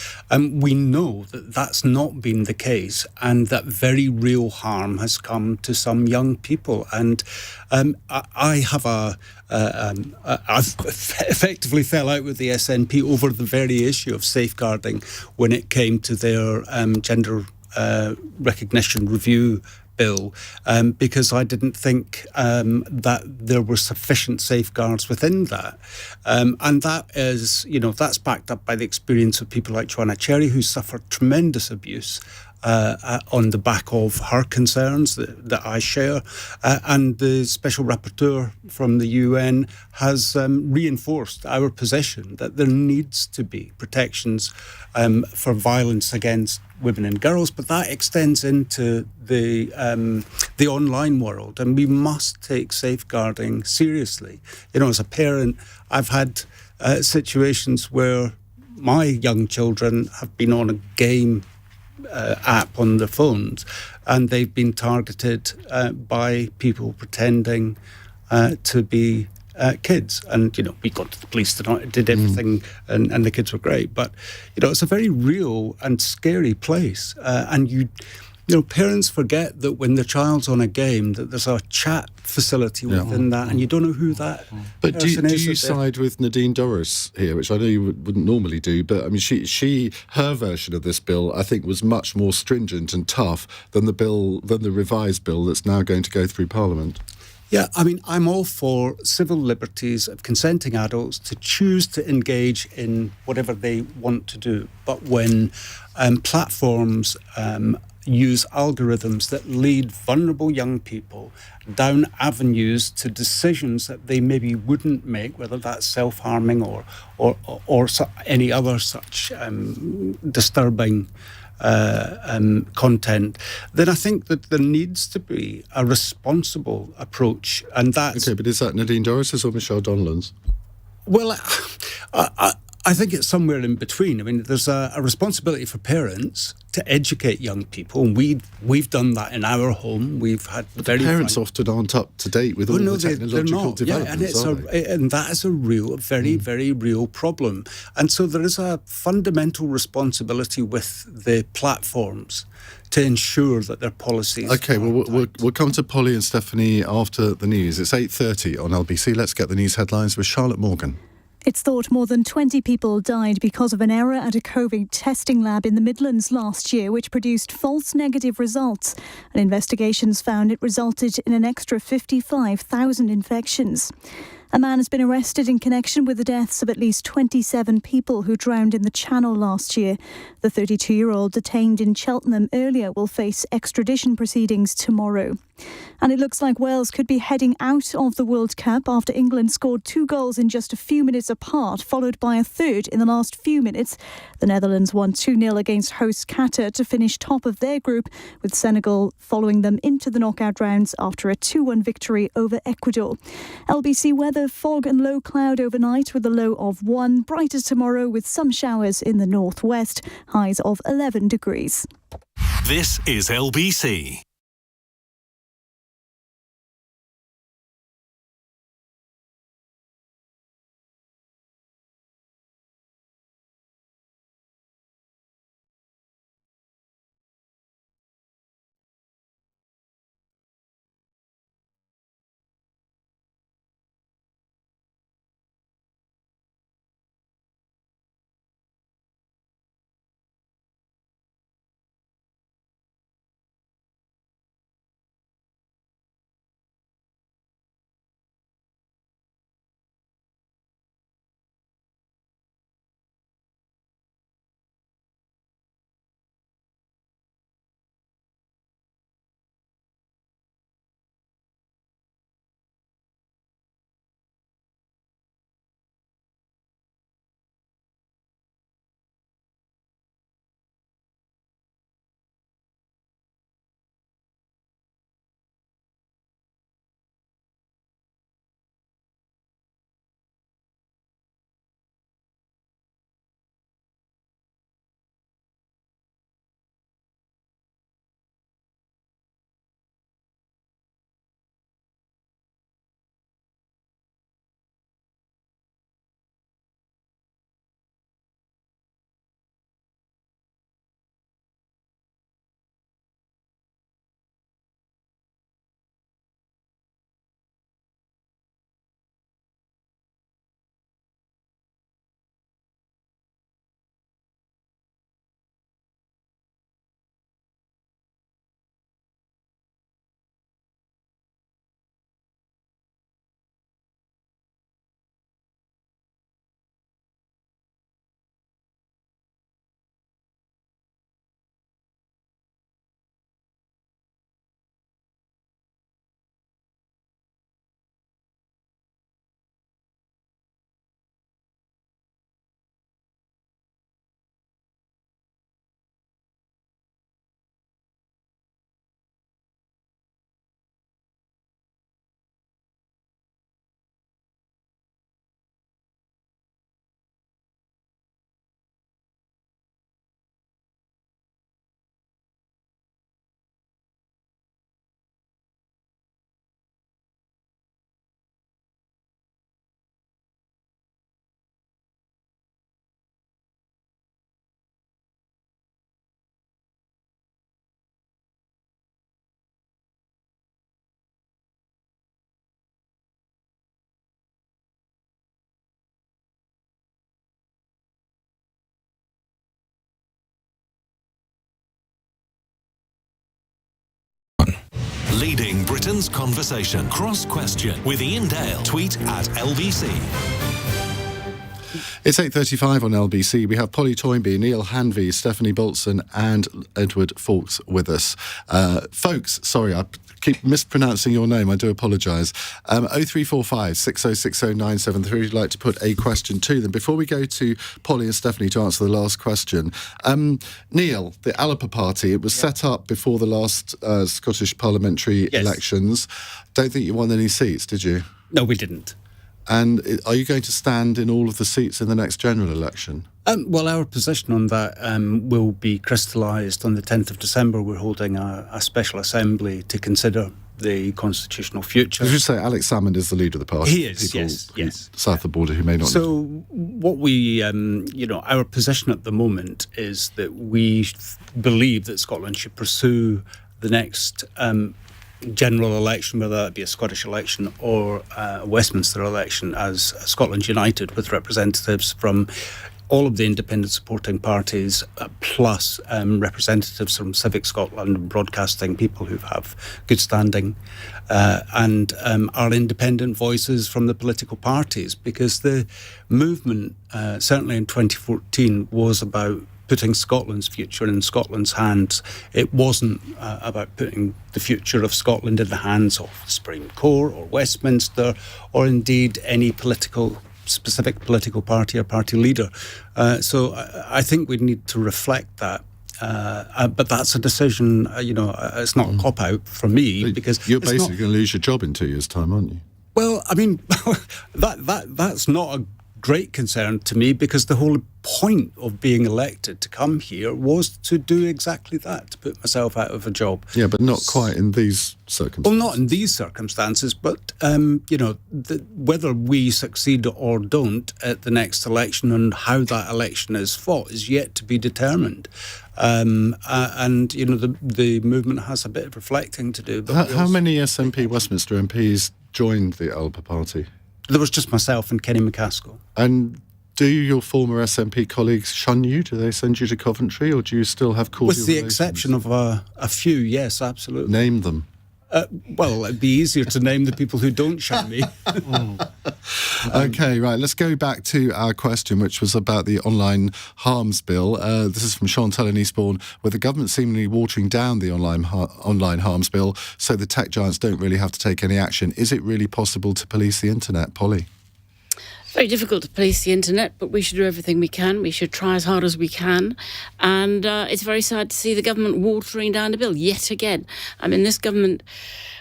Speaker 6: We know that that's not been the case, and that very real harm has come to some young people. And I've effectively fell out with the SNP over the very issue of safeguarding when it came to their gender recognition review bill, because I didn't think that there were sufficient safeguards within that. And that is, that's backed up by the experience of people like Joanna Cherry, who suffered tremendous abuse on the back of her concerns that I share. And the Special Rapporteur from the UN has reinforced our position that there needs to be protections for violence against women and girls, but that extends into the online world, and we must take safeguarding seriously. As a parent, I've had situations where my young children have been on a game app on their phones, and they've been targeted by people pretending to be kids. And, we got to the police tonight, did everything, and the kids were great. But, it's a very real and scary place. And parents forget that when their child's on a game, that there's a chat facility within that, and you don't know who that
Speaker 3: But do
Speaker 6: person is.
Speaker 3: you side with Nadine Dorries here, which I know you wouldn't normally do, but I mean, her version of this bill, I think, was much more stringent and tough than the revised bill that's now going to go through Parliament.
Speaker 6: Yeah, I mean, I'm all for civil liberties of consenting adults to choose to engage in whatever they want to do. But when platforms use algorithms that lead vulnerable young people down avenues to decisions that they maybe wouldn't make, whether that's self-harming or any other such disturbing content, then I think that there needs to be a responsible approach, and that's...
Speaker 3: Okay, but is that Nadine Dorries' or Michelle Donlan's?
Speaker 6: Well, I think it's somewhere in between. I mean, there's a responsibility for parents to educate young people, and we've done that in our home. We've had
Speaker 3: parents often aren't up to date with all the technological developments.
Speaker 6: And that is a very real problem. And so there is a fundamental responsibility with the platforms to ensure that their policies.
Speaker 3: Okay, we'll come to Polly and Stefanie after the news. It's 8:30 on LBC. Let's get the news headlines with Charlotte Morgan.
Speaker 1: It's thought more than 20 people died because of an error at a COVID testing lab in the Midlands last year, which produced false negative results. And investigations found it resulted in an extra 55,000 infections. A man has been arrested in connection with the deaths of at least 27 people who drowned in the Channel last year. The 32-year-old detained in Cheltenham earlier will face extradition proceedings tomorrow. And it looks like Wales could be heading out of the World Cup after England scored 2 goals in just a few minutes apart, followed by a third in the last few minutes. The Netherlands won 2-0 against host Qatar to finish top of their group, with Senegal following them into the knockout rounds after a 2-1 victory over Ecuador. LBC weather, fog and low cloud overnight with a low of 1. Brighter tomorrow with some showers in the northwest, highs of 11 degrees.
Speaker 2: This is LBC. Leading Britain's conversation. Cross Question with Iain Dale. Tweet at LBC.
Speaker 3: It's 8:35 on LBC. We have Polly Toynbee, Neale, Hanvey, Stefanie Bolzen and Edward Fawkes with us. Folks, sorry, I keep mispronouncing your name. I do apologise. 0345 6060 973. If you'd like to put a question to them. Before we go to Polly and Stefanie to answer the last question, Neale, the Alba party, it was set up before the last Scottish parliamentary elections. Don't think you won any seats, did you?
Speaker 6: No, we didn't.
Speaker 3: And are you going to stand in all of the seats in the next general election?
Speaker 6: Well, our position on that will be crystallised on the 10th of December. We're holding a special assembly to consider the constitutional future.
Speaker 3: Did you say Alex Salmond is the leader of the party?
Speaker 6: He is, yes.
Speaker 3: South of the border who may not...
Speaker 6: So what we, our position at the moment is that we believe that Scotland should pursue the next general election, whether that be a Scottish election or a Westminster election, as Scotland United, with representatives from all of the independent supporting parties, plus representatives from Civic Scotland and broadcasting, people who have good standing, and our independent voices from the political parties, because the movement, certainly in 2014, was about putting Scotland's future in Scotland's hands. It wasn't about putting the future of Scotland in the hands of the Supreme Court or Westminster, or indeed any specific political party or party leader. So I think we need to reflect that. But that's a decision, it's not a cop-out for me, because
Speaker 3: you're basically going to lose your job in 2 years' time, aren't you?
Speaker 6: Well, I mean, that's not a great concern to me, because the whole point of being elected to come here was to do exactly that, to put myself out of a job.
Speaker 3: Yeah, but not quite in these circumstances.
Speaker 6: Well, not in these circumstances, but, whether we succeed or don't at the next election and how that election is fought is yet to be determined. The movement has a bit of reflecting to do. But
Speaker 3: how many SNP Westminster MPs joined the Alba party?
Speaker 6: There was just myself and Kenny McCaskill.
Speaker 3: And do your former SNP colleagues shun you? Do they send you to Coventry, or do you still have cordial
Speaker 6: relations? With the
Speaker 3: relations?
Speaker 6: exception of a few, yes, absolutely.
Speaker 3: Name them.
Speaker 6: Well, it'd be easier to name the people who don't shun me.
Speaker 3: Okay, right. Let's go back to our question, which was about the online harms bill. This is from Chantal in Eastbourne, with the government seemingly watering down the online harms bill, so the tech giants don't really have to take any action. Is it really possible to police the internet, Polly?
Speaker 5: Very difficult to police the internet, but we should do everything we can. We should try as hard as we can. And it's very sad to see the government watering down the bill yet again. I mean, this government,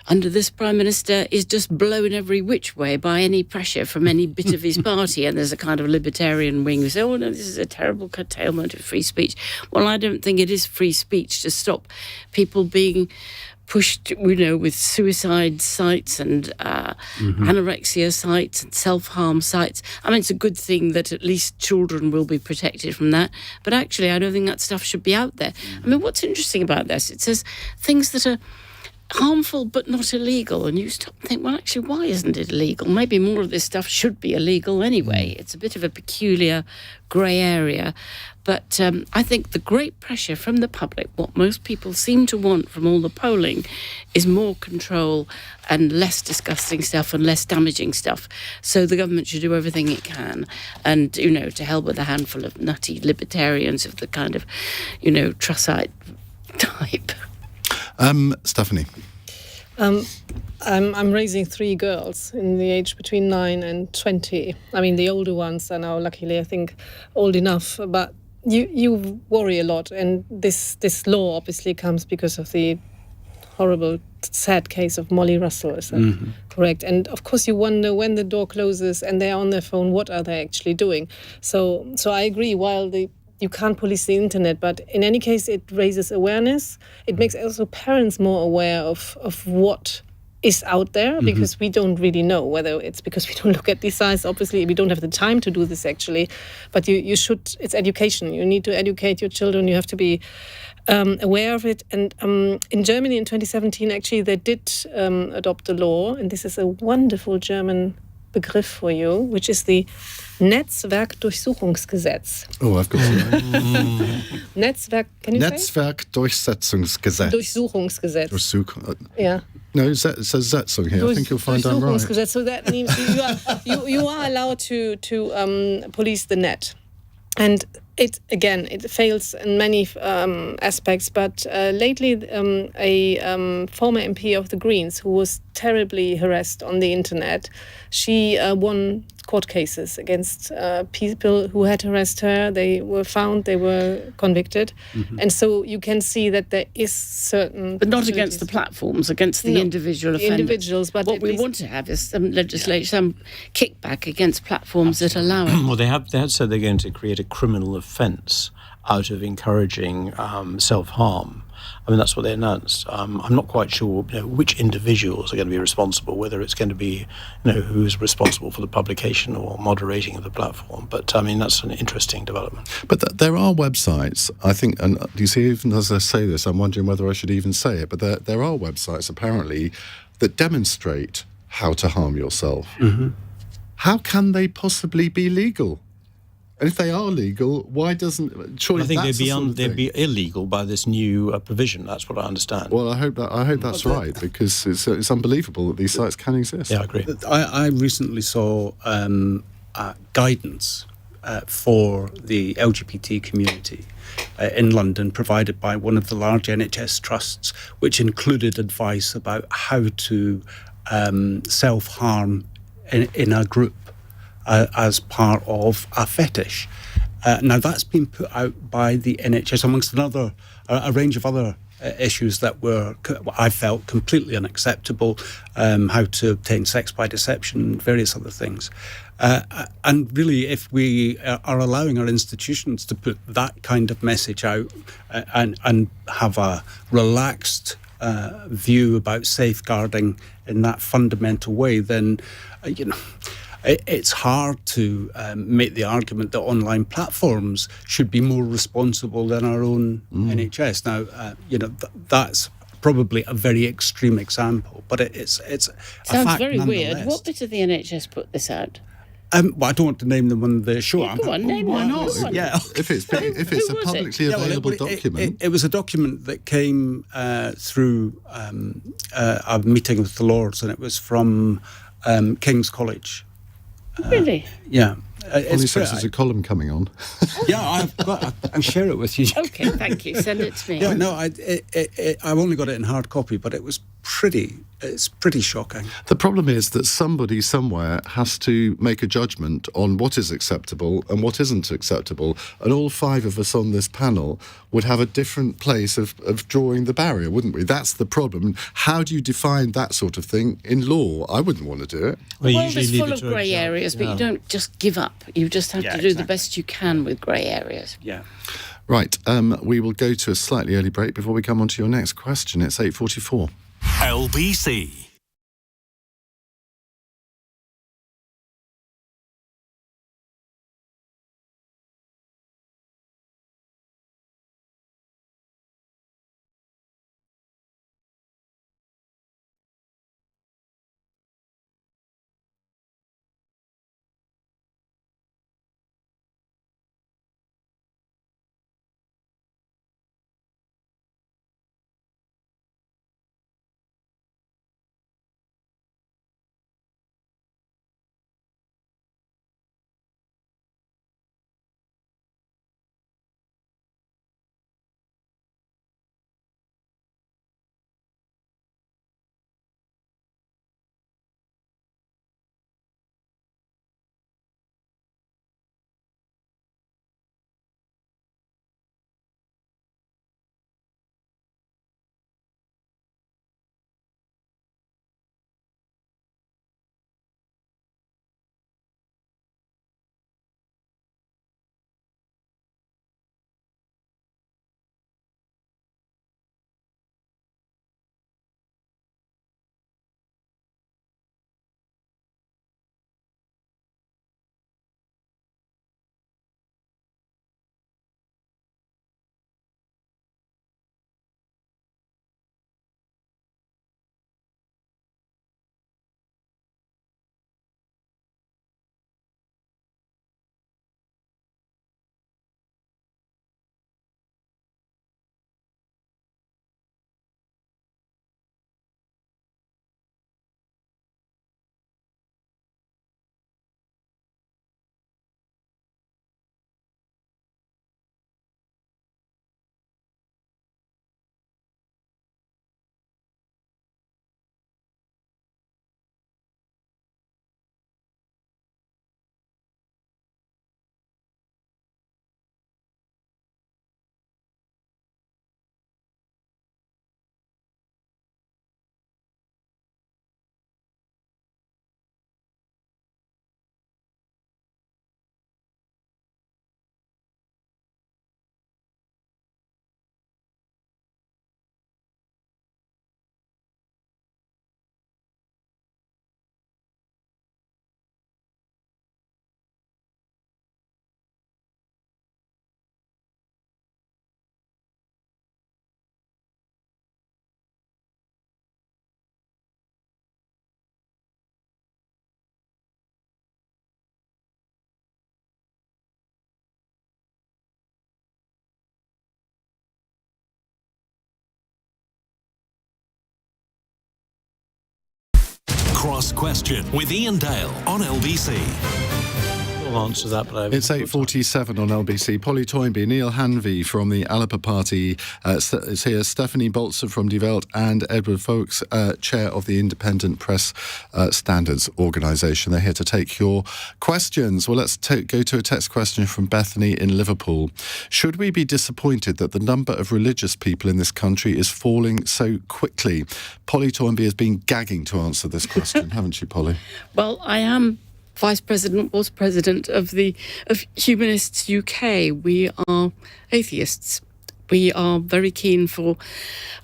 Speaker 5: under this Prime Minister, is just blown every which way by any pressure from any bit of his party. And there's a kind of libertarian wing who say, oh, no, this is a terrible curtailment of free speech. Well, I don't think it is free speech to stop people being pushed, with suicide sites and anorexia sites and self-harm sites. I mean, it's a good thing that at least children will be protected from that. But actually, I don't think that stuff should be out there. I mean, what's interesting about this, it says things that are harmful but not illegal, and you stop and think, well, actually, why isn't it illegal? Maybe more of this stuff should be illegal anyway. It's a bit of a peculiar grey area. But I think the great pressure from the public, what most people seem to want from all the polling, is more control and less disgusting stuff and less damaging stuff. So the government should do everything it can, and, to hell with a handful of nutty libertarians of the kind of, Trussite type.
Speaker 3: Stefanie.
Speaker 7: I'm raising 3 girls in the age between 9 and 20. I mean, the older ones are now, luckily, I think, old enough, but you worry a lot, and this law obviously comes because of the horrible, sad case of Molly Russell, is that correct? And of course you wonder, when the door closes and they're on their phone, what are they actually doing? So I agree, while you can't police the internet, but in any case it raises awareness. It makes also parents more aware of what is out there, because we don't really know, whether it's because we don't look at these sites. Obviously, we don't have the time to do this, actually. But you should, it's education. You need to educate your children. You have to be aware of it. And in Germany in 2017, actually, they did adopt a law, and this is a wonderful German begriff for you, which is the Netzwerkdurchsuchungsgesetz.
Speaker 3: Oh, I've got it.
Speaker 7: Netzwerk, can you say?
Speaker 3: Netzwerkdurchsetzungsgesetz.
Speaker 7: Durchsuchungsgesetz. Yeah.
Speaker 3: No, it says Setzung here. I think you'll find I'm right.
Speaker 7: So that means you are allowed to police the net. And it fails in many aspects, but lately a former MP of the Greens, who was terribly harassed on the internet. She won court cases against people who had harassed her. They were found, they were convicted. And so you can see that there is certain...
Speaker 5: But not against the platforms, against the individual offenders.
Speaker 7: Individuals, but
Speaker 5: what we want to have is some legislation, some kickback against platforms that allow it.
Speaker 8: Well, they have said they're going to create a criminal offence out of encouraging self-harm. I mean, that's what they announced. I'm not quite sure which individuals are going to be responsible, whether it's going to be who's responsible for the publication or moderating of the platform. But, I mean, that's an interesting development.
Speaker 3: But there are websites, I think, and you see, even as I say this, I'm wondering whether I should even say it, but there are websites, apparently, that demonstrate how to harm yourself. How can they possibly be legal? And if they are legal, why doesn't... Surely
Speaker 8: I think
Speaker 3: that's
Speaker 8: they'd be illegal by this new provision. That's what I understand.
Speaker 3: Well, I hope that's right, because it's unbelievable that these sites can exist.
Speaker 8: Yeah, I agree.
Speaker 6: I recently saw guidance for the LGBT community in London, provided by one of the large NHS trusts, which included advice about how to self-harm in a group as part of a fetish. Now, that's been put out by the NHS amongst a range of other issues that were, I felt, completely unacceptable, how to obtain sex by deception, various other things. And really, if we are allowing our institutions to put that kind of message out and have a relaxed view about safeguarding in that fundamental way, then, it's hard to make the argument that online platforms should be more responsible than our own NHS. Now, that's probably a very extreme example, but it's a
Speaker 5: Sounds
Speaker 6: fact
Speaker 5: very weird.
Speaker 6: nonetheless.
Speaker 5: What bit of the NHS put this out?
Speaker 6: Well, I don't want to name them on the show.
Speaker 5: Yeah, go on, name
Speaker 6: why
Speaker 5: one.
Speaker 6: not?
Speaker 5: Go on.
Speaker 6: Yeah.
Speaker 3: If it's a
Speaker 5: was
Speaker 3: publicly
Speaker 6: Yeah, well,
Speaker 3: available document...
Speaker 6: It was a document that came through a meeting with the Lords, and it was from King's College.
Speaker 5: Really?
Speaker 6: Yeah.
Speaker 3: Polly says there's a column coming on.
Speaker 6: Yeah, I'll share it with you.
Speaker 5: Okay, thank you. Send it to me.
Speaker 6: Yeah, no, I've only got it in hard copy, but it's pretty shocking.
Speaker 3: The problem is that somebody somewhere has to make a judgment on what is acceptable and what isn't acceptable, and all five of us on this panel would have a different place of drawing the barrier, wouldn't we? That's the problem. How do you define that sort of thing in law? I wouldn't want to do it.
Speaker 5: The world is full of grey areas, but you don't just give up. You just have to do the best you can with grey areas.
Speaker 6: Yeah.
Speaker 3: Right, we will go to a slightly early break before we come on to your next question. It's 8:44.
Speaker 2: LBC Cross Question with Iain Dale on LBC.
Speaker 8: Answer that, but
Speaker 3: it's 8:47 on LBC. Polly Toynbee, Neale Hanvey from the Alba party is here, Stefanie Bolzen from Welt, and Edward Folks, chair of the Independent Press Standards Organisation. They're here to take your questions. Well, let's go to a text question from Bethany in Liverpool. Should we be disappointed that the number of religious people in this country is falling so quickly? Polly Toynbee has been gagging to answer this question, haven't you, Polly?
Speaker 5: Well, I am Vice President, was President of Humanists UK. We are atheists. We are very keen for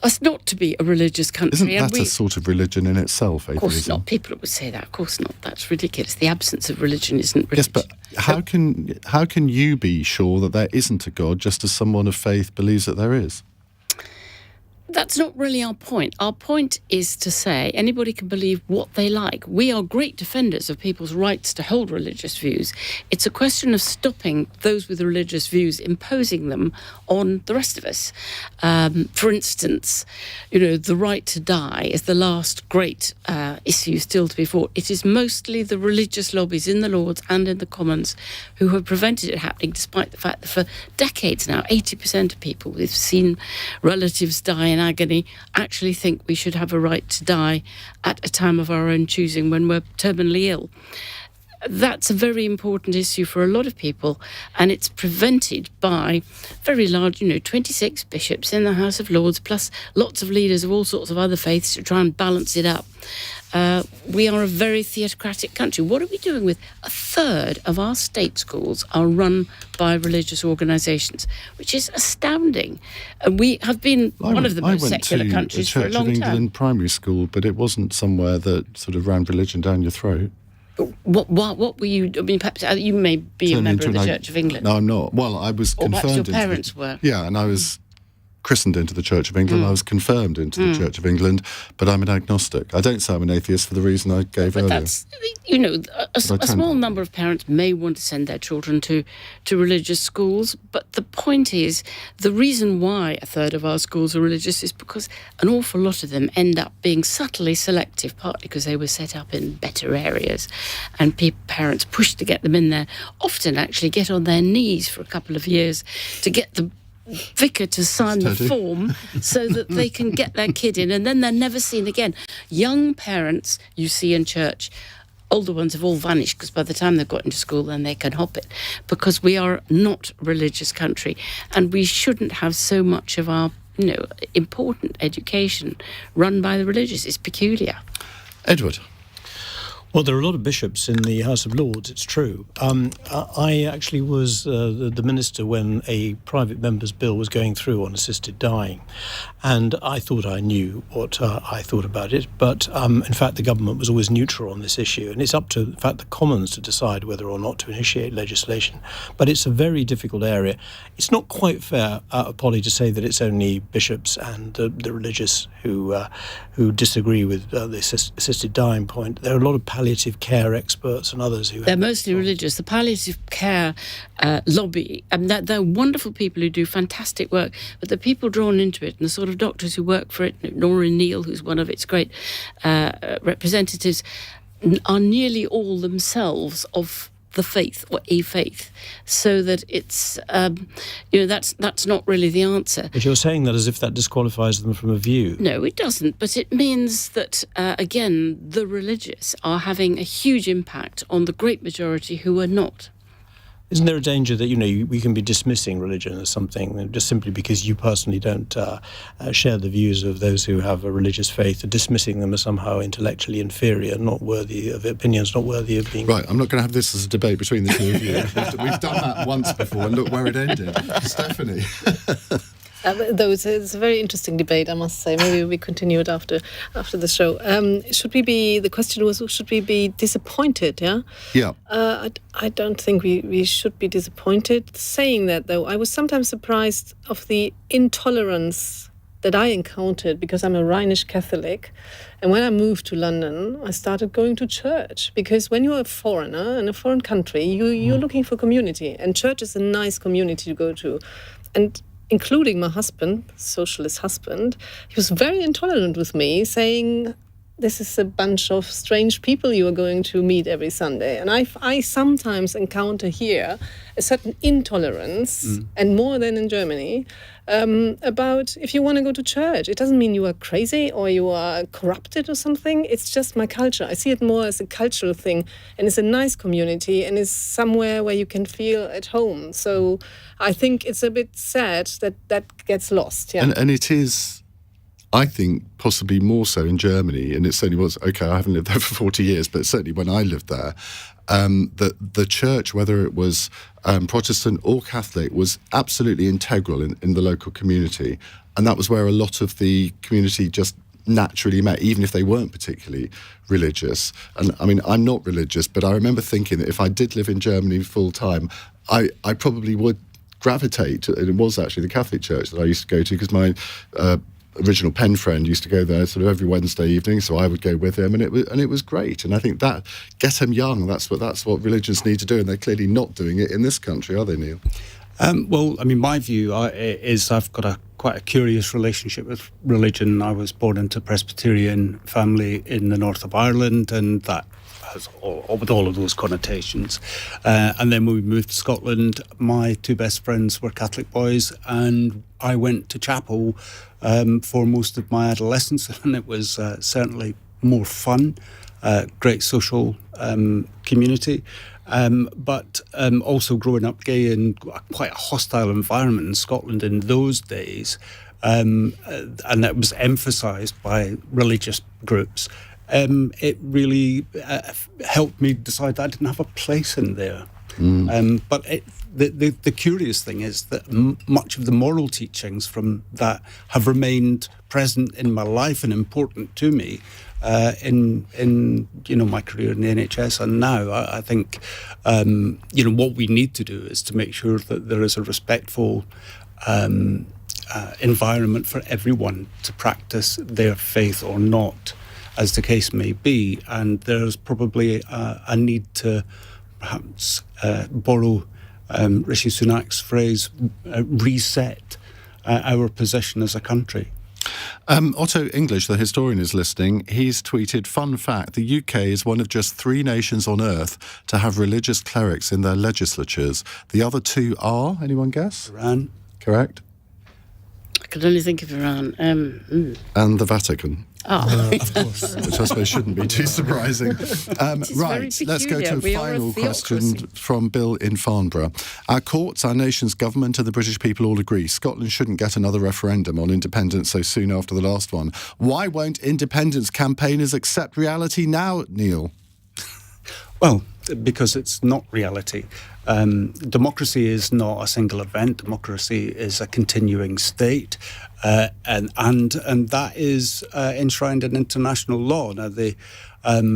Speaker 5: us not to be a religious country.
Speaker 3: Isn't that a sort of religion in itself, atheism?
Speaker 5: Of course not. People would say that. Of course not. That's ridiculous. The absence of religion isn't religion.
Speaker 3: Yes, but how can you be sure that there isn't a God just as someone of faith believes that there is?
Speaker 5: That's not really our point. Our point is to say anybody can believe what they like. We are great defenders of people's rights to hold religious views. It's a question of stopping those with religious views imposing them on the rest of us. For instance, the right to die is the last great issue still to be fought. It is mostly the religious lobbies in the Lords and in the Commons who have prevented it happening, despite the fact that for decades now, 80% of people who've seen relatives die in agony actually think we should have a right to die at a time of our own choosing when we're terminally ill. That's a very important issue for a lot of people, and it's prevented by very large, 26 bishops in the House of Lords, plus lots of leaders of all sorts of other faiths to try and balance it up. We are a very theocratic country. What are we doing with a third of our state schools are run by religious organisations, which is astounding. We have been one of the most secular countries for a long time.
Speaker 3: I went to the Church of England primary school, but it wasn't somewhere that sort of ran religion down your throat.
Speaker 5: What were you? I mean, perhaps you may be a member of the Church of England.
Speaker 3: No, I'm not. Well, I was confirmed.
Speaker 5: Or perhaps your parents were.
Speaker 3: Yeah, and I was christened into the Church of England. I was confirmed into the Church of England, but I'm an agnostic. I don't say I'm an atheist for the reason I gave earlier.
Speaker 5: That's, a small number of parents may want to send their children to religious schools, but the point is, the reason why a third of our schools are religious is because an awful lot of them end up being subtly selective, partly because they were set up in better areas, and parents push to get them in there, often actually get on their knees for a couple of years to get the vicar to sign the form so that they can get their kid in, and then they're never seen again. Young parents you see in church, older ones have all vanished because by the time they've got into school then they can hop it, because we are not a religious country and we shouldn't have so much of our important education run by the religious. It's peculiar.
Speaker 3: Edward.
Speaker 8: Well, there are a lot of bishops in the House of Lords, it's true. I actually was the minister when a private member's bill was going through on assisted dying, and I thought I knew what I thought about it, but in fact the government was always neutral on this issue, and it's up to, in fact, the Commons to decide whether or not to initiate legislation. But it's a very difficult area. It's not quite fair, Polly, to say that it's only bishops and the religious who disagree with the assisted dying point. There are a lot of palliative care experts and others who...
Speaker 5: They're mostly religious. The palliative care lobby, they're wonderful people who do fantastic work, but the people drawn into it and the sort of doctors who work for it, Neale, who's one of its great representatives, are nearly all themselves of the faith or a faith, so that it's that's not really the answer.
Speaker 8: But you're saying that as if that disqualifies them from a view.
Speaker 5: No, it doesn't, but it means that again the religious are having a huge impact on the great majority who are not.
Speaker 8: Isn't there a danger that, we can be dismissing religion as something just simply because you personally don't share the views of those who have a religious faith, and dismissing them as somehow intellectually inferior, not worthy of opinions, not worthy of being...
Speaker 3: Right, I'm not going to have this as a debate between the two of you. We've done that once before, and look where it ended. Stefanie.
Speaker 7: It's a very interesting debate, I must say. Maybe we continue it after the show. The question was, should we be disappointed, yeah?
Speaker 3: Yeah.
Speaker 7: I don't think we should be disappointed. Saying that, though, I was sometimes surprised of the intolerance that I encountered, because I'm a Rhinish Catholic. And when I moved to London, I started going to church, because when you're a foreigner in a foreign country, you're looking for community, and church is a nice community to go to. And including my husband, socialist husband, he was very intolerant with me, saying, this is a bunch of strange people you are going to meet every Sunday. And I sometimes encounter here a certain intolerance, and more than in Germany, about if you want to go to church. It doesn't mean you are crazy or you are corrupted or something. It's just my culture. I see it more as a cultural thing, and it's a nice community, and it's somewhere where you can feel at home. So I think it's a bit sad that gets lost. Yeah.
Speaker 3: And it is, I think, possibly more so in Germany, and it certainly was. Okay, I haven't lived there for 40 years, but certainly when I lived there, the church, whether it was Protestant or Catholic, was absolutely integral in the local community, and that was where a lot of the community just naturally met, even if they weren't particularly religious. And I mean, I'm not religious, but I remember thinking that if I did live in Germany full time, I probably would gravitate to, it was actually the Catholic church that I used to go to, because my original pen friend used to go there sort of every Wednesday evening, so I would go with him, and it was great. And I think that get them young. That's what religions need to do, and they're clearly not doing it in this country, are they, Neale?
Speaker 6: Well, I mean, my view is I've got quite a curious relationship with religion. I was born into a Presbyterian family in the north of Ireland, and that has with all of those connotations. And then when we moved to Scotland, my two best friends were Catholic boys, and I went to chapel for most of my adolescence, and it was certainly more fun, great social community. But also growing up gay in quite a hostile environment in Scotland in those days, and that was emphasised by religious groups. It really helped me decide that I didn't have a place in there. But the curious thing is that much of the moral teachings from that have remained present in my life and important to me in my career in the NHS. And now I think what we need to do is to make sure that there is a respectful environment for everyone to practice their faith or not, as the case may be. And there's probably a need to perhaps borrow Rishi Sunak's phrase, reset our position as a country.
Speaker 3: Otto English, the historian, is listening. He's tweeted, fun fact, the UK is one of just 3 nations on earth to have religious clerics in their legislatures. The other 2 are, anyone guess?
Speaker 6: Iran.
Speaker 3: Correct.
Speaker 5: I could only think of Iran.
Speaker 3: And the Vatican.
Speaker 6: Of course.
Speaker 3: Which I suppose shouldn't be too surprising. Right, let's go to a
Speaker 5: We are a
Speaker 3: final question
Speaker 5: theocracy.
Speaker 3: from Bill in Farnborough. Our courts, our nation's government and the British people all agree Scotland shouldn't get another referendum on independence so soon after the last one. Why won't independence campaigners accept reality now, Neale?
Speaker 6: Well, because it's not reality. Democracy is not a single event. Democracy is a continuing state, and that is enshrined in international law. Now,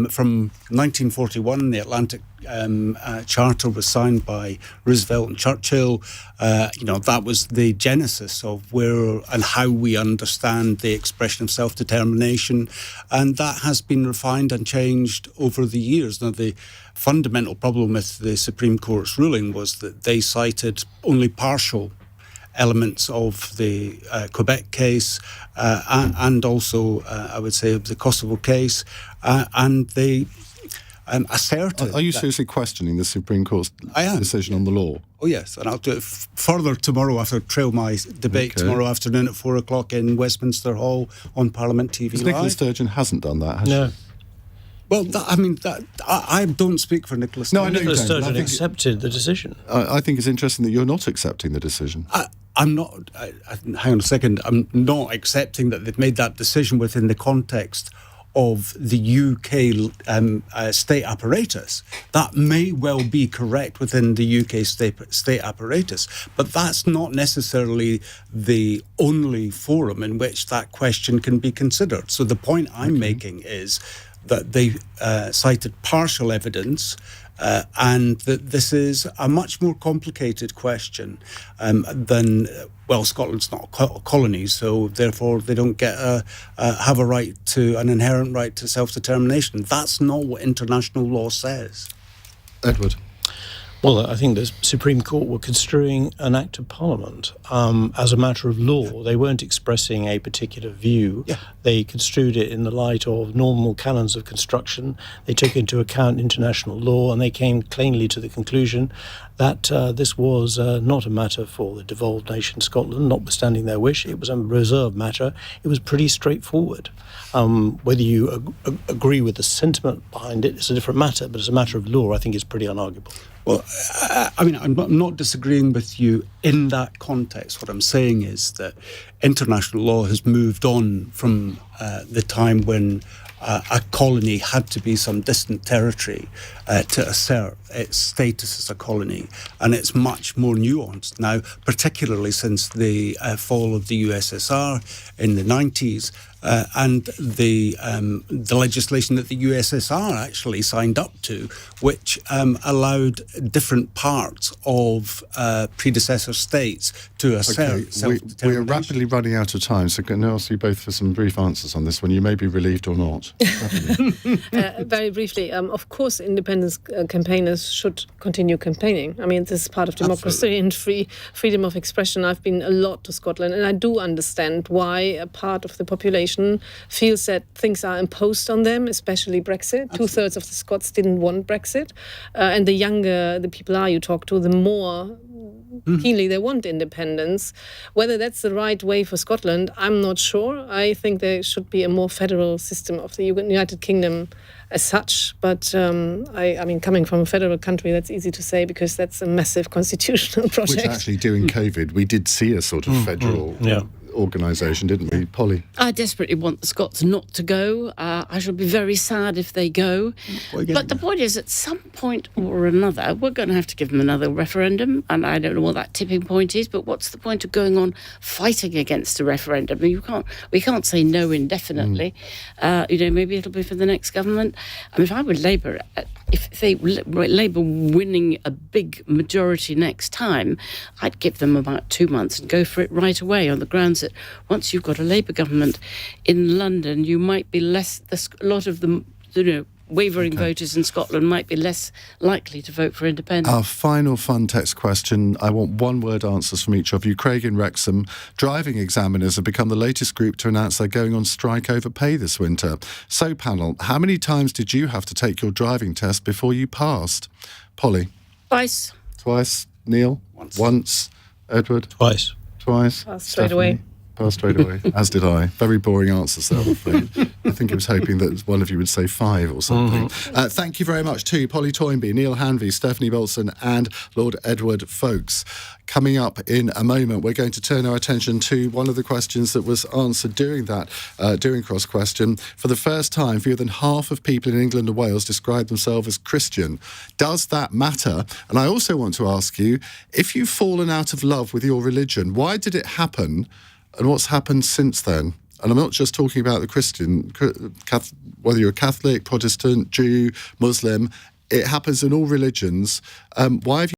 Speaker 6: from 1941, the Atlantic Charter was signed by Roosevelt and Churchill. That was the genesis of where and how we understand the expression of self-determination, and that has been refined and changed over the years. Now, the fundamental problem with the Supreme Court's ruling was that they cited only partial elements of the Quebec case and also, I would say, the Kosovo case, and they asserted...
Speaker 3: Are you seriously questioning the Supreme Court's decision on the law?
Speaker 6: Oh, yes, and I'll do it further tomorrow after trail my debate tomorrow afternoon at 4:00 in Westminster Hall on Parliament TV Live.
Speaker 3: Nicola Sturgeon hasn't done that, has she?
Speaker 6: Well, I don't speak for Nicola Sturgeon.
Speaker 3: No, I know you
Speaker 8: Nicola
Speaker 3: don't.
Speaker 8: Sturgeon accepted the decision.
Speaker 3: I think it's interesting that you're not accepting the decision.
Speaker 6: I'm not... hang on a second. I'm not accepting that they've made that decision within the context of the UK state apparatus. That may well be correct within the UK state apparatus, but that's not necessarily the only forum in which that question can be considered. So the point I'm making is that they cited partial evidence and that this is a much more complicated question than, Scotland's not a colony, so therefore they don't get have an inherent right to self-determination. That's not what international law says.
Speaker 3: Edward.
Speaker 8: Well, I think the Supreme Court were construing an Act of Parliament as a matter of law. They weren't expressing a particular view.
Speaker 6: Yeah.
Speaker 8: They construed it in the light of normal canons of construction. They took into account international law, and they came cleanly to the conclusion that this was not a matter for the devolved nation Scotland, notwithstanding their wish. It was a reserved matter. It was pretty straightforward. Whether you agree with the sentiment behind it is a different matter, but as a matter of law, I think it's pretty unarguable.
Speaker 6: Well, I mean, I'm not disagreeing with you in that context. What I'm saying is that international law has moved on from the time when a colony had to be some distant territory to assert its status as a colony. And it's much more nuanced now, particularly since the fall of the USSR in the 90s. And the legislation that the USSR actually signed up to, which allowed different parts of predecessor states to assert self-determination.
Speaker 3: We are rapidly running out of time, so I'm going to ask you both for some brief answers on this one. You may be relieved or not.
Speaker 7: Very briefly, of course, independence campaigners should continue campaigning. I mean, this is part of democracy and freedom of expression. I've been a lot to Scotland, and I do understand why a part of the population feels that things are imposed on them, especially Brexit. Absolutely. 2/3 of the Scots didn't want Brexit. And the younger the people are you talk to, the more keenly they want independence. Whether that's the right way for Scotland, I'm not sure. I think there should be a more federal system of the United Kingdom as such. But I mean, coming from a federal country, that's easy to say because that's a massive constitutional project.
Speaker 3: Which actually, during COVID, we did see a sort of federal organisation, didn't we, Polly?
Speaker 5: I desperately want the Scots not to go. I shall be very sad if they go. But the point is, at some point or another, we're going to have to give them another referendum, and I don't know what that tipping point is, but what's the point of going on fighting against a referendum? I mean, we can't say no indefinitely. Maybe it'll be for the next government. I mean, if I were Labour, Labour winning a big majority next time, I'd give them about 2 months and go for it right away on the grounds that once you've got a Labour government in London, you might be less, a lot of the wavering voters in Scotland might be less likely to vote for independence.
Speaker 3: Our final fun text question. I want one-word answers from each of you. Craig in Wrexham. Driving examiners have become the latest group to announce they're going on strike over pay this winter. So, panel, how many times did you have to take your driving test before you passed? Polly?
Speaker 5: Twice.
Speaker 3: Twice. Neale? Once. Edward?
Speaker 8: Twice.
Speaker 7: Straight away.
Speaker 3: Passed straight away, as did I. Very boring answers there, I'm afraid. I think I was hoping that one of you would say 5 or something. Thank you very much to Polly Toynbee, Neale Hanvey, Stefanie Bolzen and Lord Edward Folkes. Coming up in a moment, we're going to turn our attention to one of the questions that was answered during Cross Question. For the first time, fewer than half of people in England and Wales describe themselves as Christian. Does that matter? And I also want to ask you, if you've fallen out of love with your religion, why did it happen? And what's happened since then? And I'm not just talking about the Christian, whether you're a Catholic, Protestant, Jew, Muslim. It happens in all religions. Why have you